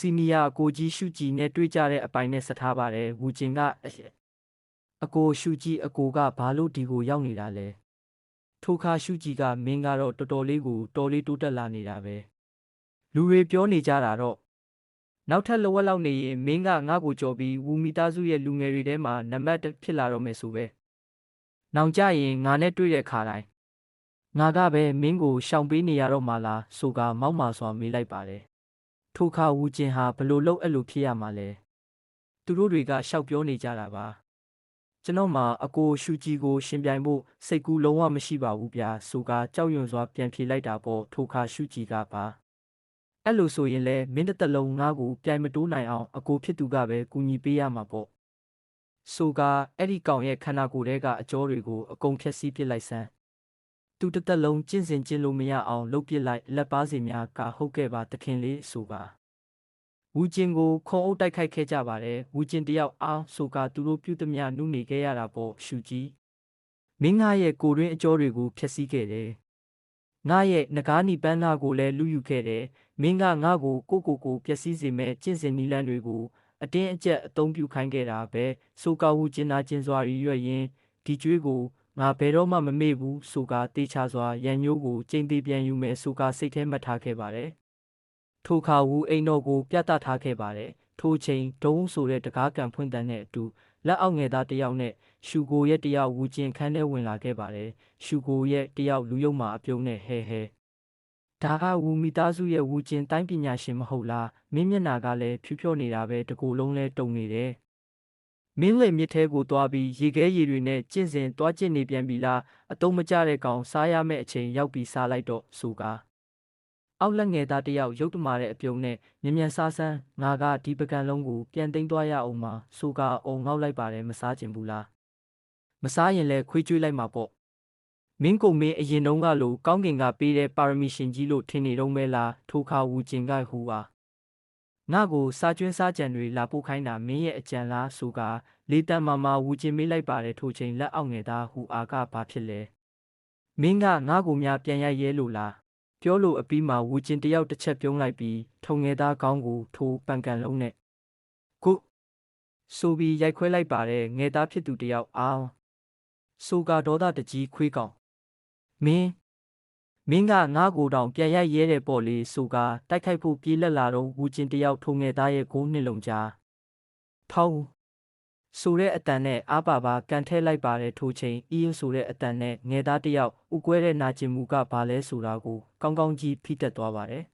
စီနီယာအကိုကြီးရှုကြည်နဲ့တွေ့ကြတဲ့အပိုင်နဲ့ဆက်ထားပါတယ်ဝူကျင်ကအကိုရှုကြည်အကိုကဘာလို့ဒီကိုရောက်နေတာလဲထိုခါရှုကြည်ကမင်းကတော့တော်တော်လေးကိုတော်လေးတိုးတက်လာနေတာပဲလူတွေပြောနေကြတာတော့နောက်ထပ်လဝက်လောက်နေရင်မင်းကငါ့ကိုကြော်ပြီးဝူမီသားစုရဲ့လူငယ်တွေထဲမှာနံပါတ်1ဖြစ်လာတော့မယ်ဆိုပဲနောင်ကြရင်ငါနဲ့တွေ့တဲ့ခါတိုင်းငါကပဲမင်းကိုရှောင်ပေးနေရတော့မှလားဆိုကမောက်မာစွာမေးလိုက်ပါတယ်ထိုခါဝူကျင်ဟာဘလို့လို့အဲ့လိုဖြစ်ရမှာလဲသူတို့တွေကရှောက်ပြောနေကြတာပါကျွန်တော်မှာအကိုရှူကြီးကိုရှင်ပြိုင်ဖို့စိတ်ကူးလုံးဝမရှိပါဘူးဗျာဆိုကကြောက်ရွံ့စွာပြန်ဖြေလိုက်တာပေါ့ထိုခါရှူကြီးကပါအဲ့လိုဆိုရင်လဲမင်းတစ်သက်လုံးငါ့ကိုပြိုင်မတိုးနိုင်အောင်အကိုဖြစ်သူကပဲကူညီပေးရမှာပေါ့ဆိုကအဲ့ဒီကောင်ရဲ့ခန္ဓာကိုယ်ထဲကအကြောတွေကိုအကုန်ဖြက်စီးပစ်လိုက်စမ်းသူတစ်သက်လုံးကျင့်စဉ်ကျင့်လို့မရအောင်လှုပ်ပစ်လိုက်လက်ပါစီများကဟုတ်ကဲ့ပါတခင်လေးဆိုပါဝူကျင်ကိုခုံအုပ်တိုက်ခိုက်ခဲ့ကြပါတယ်ဝူကျင်တယောက်အောင်ဆိုကသူတို့ပြုသမျှနှုတ်နေခဲ့ရတာပေါ့ရှူကြီးမင်းငါရဲ့ကိုတွင်းအကြောတွေကိုဖျက်ဆီးခဲ့တယ်ငါရဲ့ငကားနီပန်းနာကိုလည်းလူယူခဲ့တယ်မင်းကငါ့ကိုကိုပျက်စီးစေမဲ့ကျင့်စဉ်နီလန်းတွေကိုအတင်းအကျပ်အသုံးပြုခိုင်းခဲ့တာပဲဆိုကဝူကျင်နာကျင်စွာရွက်ရင်းဒီကျွေးကိုငါဘယ်တော့မှမမေ့ဘူးဆိုကတေချာစွာရန်ညိုးကိုကျိန်သေးပြန်ယူမယ်ဆိုကစိတ်ထဲမှတ်ထားခဲ့ပါတယ်ထိုခါဝူအိမ်တော်ကိုပြသထားခဲ့ပါတယ်ထိုချိန်ဒုံးဆိုတဲ့တကားကန်ဖွင့်တန်းတဲ့အတူလက်အောက်ငယ်သားတယောက်နဲ့ရှူကိုရဲ့တယောက်ဝူကျင်ခန်းထဲဝင်လာခဲ့ပါတယ်ရှူကိုရဲ့တယောက်လူယုံမှာအပြုံးနဲ့ဟဲဒါကဝူမီသားစုရဲ့ဝူကျင်တိုင်းပညာရှင်မဟုတ်လားမင်းမျက်နာကလည်းဖြူဖြော့နေတာပဲတကူလုံးလဲတုံနေတယ်မင်းလေမြစ်ထဲကိုသွားပြီးရေခဲရေတွေနဲ့ကျင့်စဉ်သွားကျင့်နေပြန်ပြီလားအတုံးမကျတဲ့ကောင်စားရမယ့်အချိန်ရောက်ပြီးစားလိုက်တော့ဆိုကားအောက်လက်ငယ်သားတယောက်ရုတ်တမာတဲ့အပြုံနဲ့မြန်စားစမ်းငါကဒီပကံလုံးကိုပြန်သိမ်းသွားရအောင်ပါဆိုကာအုံငေါက်လိုက်ပါတယ်မစားချင်ဘူးလားမစားရင်လည်းခွေးကျွေးလိုက်မှာပေါ့မင်းကုန်မင်းအရင်တုန်းကလိုကောင်းကင်ကပေးတဲ့ပါရမီရှင်ကြီးလို့ထင်နေတော့မဲလားထိုခါဝူကျင်ကဟူပါငါကိုစားကျွင်းစားကြံတွေလာပို့ခိုင်းတာမင်းရဲ့အကြံလားဆိုကာလေးတန်မာဝူကျင်မေးလိုက်ပါတယ်ထိုချိန်လက်အောက်ငယ်သားဟူအားကဘာဖြစ်လဲမင်းကငါကိုများပြန်ရိုက်ရဲလို့လားပြောလို့အပြီးမှာဝူကျင်တယောက်တစ်ချက်ပြုံးလိုက်ပြီးထုံငယ်သားကောင်းကိုထိုးပန်ကန်လုံးနဲ့ကိုဆိုပြီးရိုက်ခွဲလိုက်ပါတယ်ငယ်သားဖြစ်သူတယောက်အောင်ဆိုကဒေါသတကြီးခွေးကောင်မင်းကငါကိုတောင်ပြန်ရိုက်ရဲတယ်ပေါ့လေဆိုကတိုက်ခိုက်ဖို့ပြေးလက်လာတော့ဝူကျင်တယောက်ထုံငယ်သားရဲ့ဂိုးနှစ်လုံးကြားဖောင်းဆိုတဲ့အတန်နဲ့အားပါကန်ထဲလိုက်ပါတယ်ထိုချိန်အီးဆိုတဲ့အတန်နဲ့ငယ်သားတယောက်ဥကွဲတဲ့နာကျင်မှုကဘာလဲဆိုတာကိုကောင်းကောင်းကြီးဖိတက်သွားပါတယ်